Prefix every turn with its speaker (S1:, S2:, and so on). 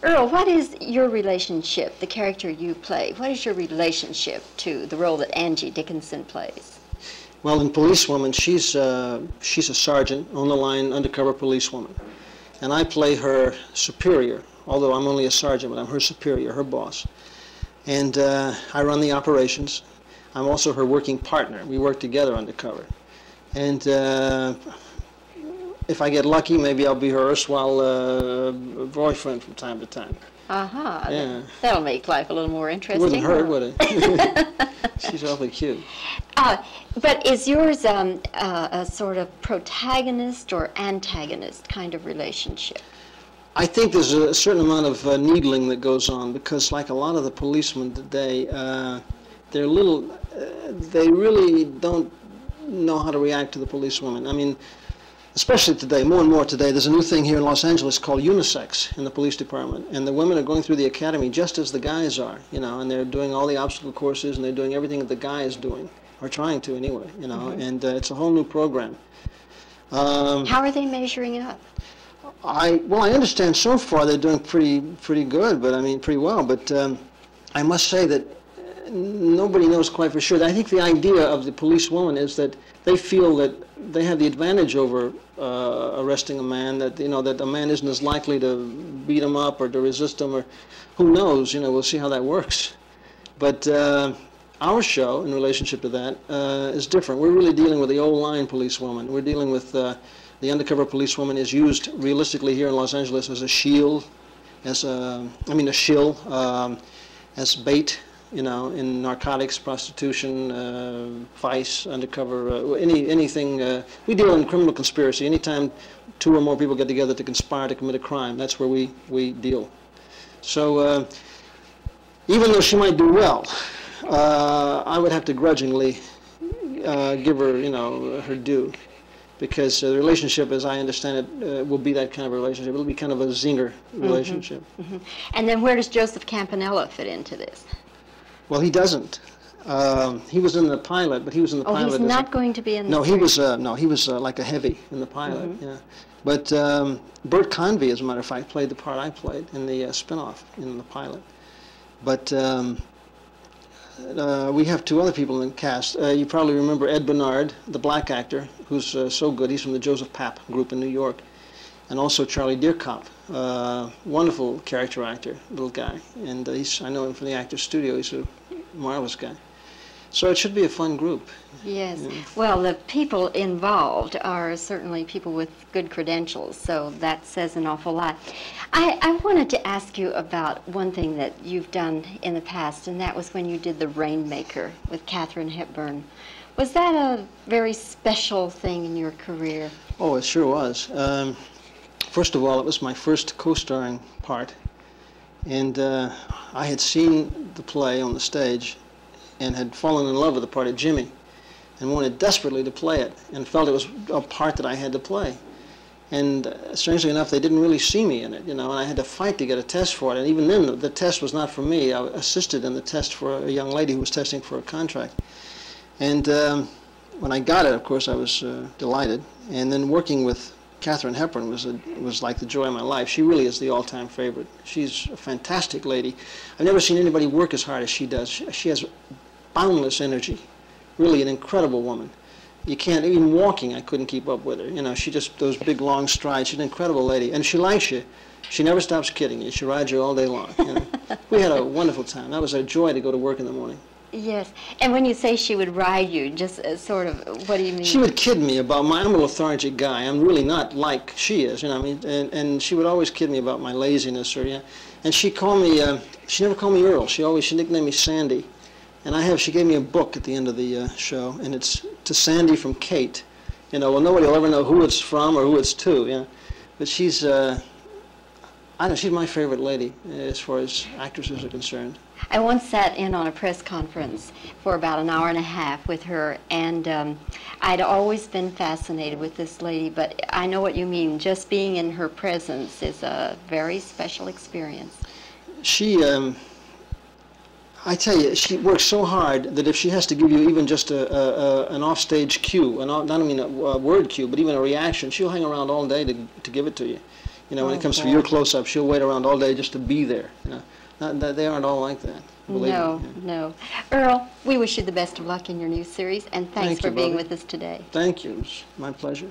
S1: Earl, what is your relationship, the character you play, what is your relationship to the role that Angie Dickinson plays?
S2: Well, in Policewoman, she's a sergeant, on-the-line undercover policewoman. And I play her superior, although I'm only a sergeant, but I'm her superior, her boss. And I run the operations. I'm also her working partner. We work together undercover. And if I get lucky, maybe I'll be her erstwhile boyfriend from time to time.
S1: Uh-huh.
S2: Yeah.
S1: That'll make life a little more interesting.
S2: It wouldn't hurt, would it? She's awfully cute.
S1: But is yours a sort of protagonist or antagonist kind of relationship?
S2: I think there's a certain amount of needling that goes on, because like a lot of the policemen today, they're little, they really don't know how to react to the policewoman. I mean, especially today, more and more today, there's a new thing here in Los Angeles called unisex in the police department, and the women are going through the academy just as the guys are, you know, and they're doing all the obstacle courses, and they're doing everything that the guy is doing, or trying to anyway, you know, and it's a whole new program.
S1: How are they measuring up?
S2: Well, I understand so far they're doing pretty good, but I mean pretty well. But I must say that nobody knows quite for sure. I think the idea of the policewoman is that they feel that they have the advantage over arresting a man. That that a man isn't as likely to beat him up or to resist him, or who knows? You know, we'll see how that works. But our show, in relationship to that, is different. We're really dealing with the old line policewoman. We're dealing with the undercover policewoman is used realistically here in Los Angeles as a shield, as a shill, as bait, you know, in narcotics, prostitution, vice, undercover, anything. We deal in criminal conspiracy. Anytime two or more people get together to conspire to commit a crime, that's where we deal. So even though she might do well, I would have to grudgingly give her, her due. Because the relationship, as I understand it, will be that kind of a relationship. It'll be kind of a zinger relationship.
S1: And then where does Joseph Campanella fit into this?
S2: Well, he doesn't. He was in the pilot, but he was in the pilot.
S1: Oh, he's not going to be in the
S2: No, he was like a heavy in the pilot, yeah. But Bert Convey, as a matter of fact, played the part I played in the spin-off in the pilot. But we have two other people in the cast. You probably remember Ed Bernard, the black actor, who's so good. He's from the Joseph Papp group in New York. And also Charlie Deerkop, wonderful character actor, little guy. And I know him from the Actors Studio. He's a marvelous guy. So it should be a fun group.
S1: Yes.
S2: Yeah.
S1: Well, the people involved are certainly people with good credentials, so that says an awful lot. I wanted to ask you about one thing that you've done in the past, and that was when you did The Rainmaker with Katharine Hepburn. Was that a very special thing in your career?
S2: Oh, it sure was. First of all, it was my first co-starring part, and I had seen the play on the stage and had fallen in love with the part of Jimmy and wanted desperately to play it and felt it was a part that I had to play. And strangely enough, they didn't really see me in it, and I had to fight to get a test for it. And even then, the test was not for me. I assisted in the test for a young lady who was testing for a contract. And when I got it, of course, I was delighted. And then working with Katharine Hepburn was like the joy of my life. She really is the all-time favorite. She's a fantastic lady. I've never seen anybody work as hard as she does. She has boundless energy. Really an incredible woman. You can't, even walking, I couldn't keep up with her. She just, those big long strides. She's an incredible lady. And she likes you. She never stops kidding you. She rides you all day long. We had a wonderful time. That was a joy to go to work in the morning.
S1: Yes. And when you say she would ride you, just sort of, what do you mean?
S2: She would kid me about I'm a lethargic guy. I'm really not like she is, and she would always kid me about my laziness, and she called me, she never called me Earl. She nicknamed me Sandy. And she gave me a book at the end of the show, and it's To Sandy from Kate. Well, nobody will ever know who it's from or who it's to, But she's, I don't know, she's my favorite lady as far as actresses are concerned.
S1: I once sat in on a press conference for about an hour and a half with her, and I'd always been fascinated with this lady, but I know what you mean. Just being in her presence is a very special experience.
S2: She, I tell you, she works so hard that if she has to give you even just an offstage cue, not only a word cue, but even a reaction, she'll hang around all day to give it to you. You know, when
S1: Oh,
S2: it comes for
S1: boy.
S2: your close-up, she'll wait around all day just to be there. You know, they aren't all like that. Believe
S1: No,
S2: me.
S1: no. Earl, we wish you the best of luck in your new series, and thanks
S2: Thank
S1: for
S2: you,
S1: being
S2: Bobbie.
S1: with us today.
S2: Thank you. It's my pleasure.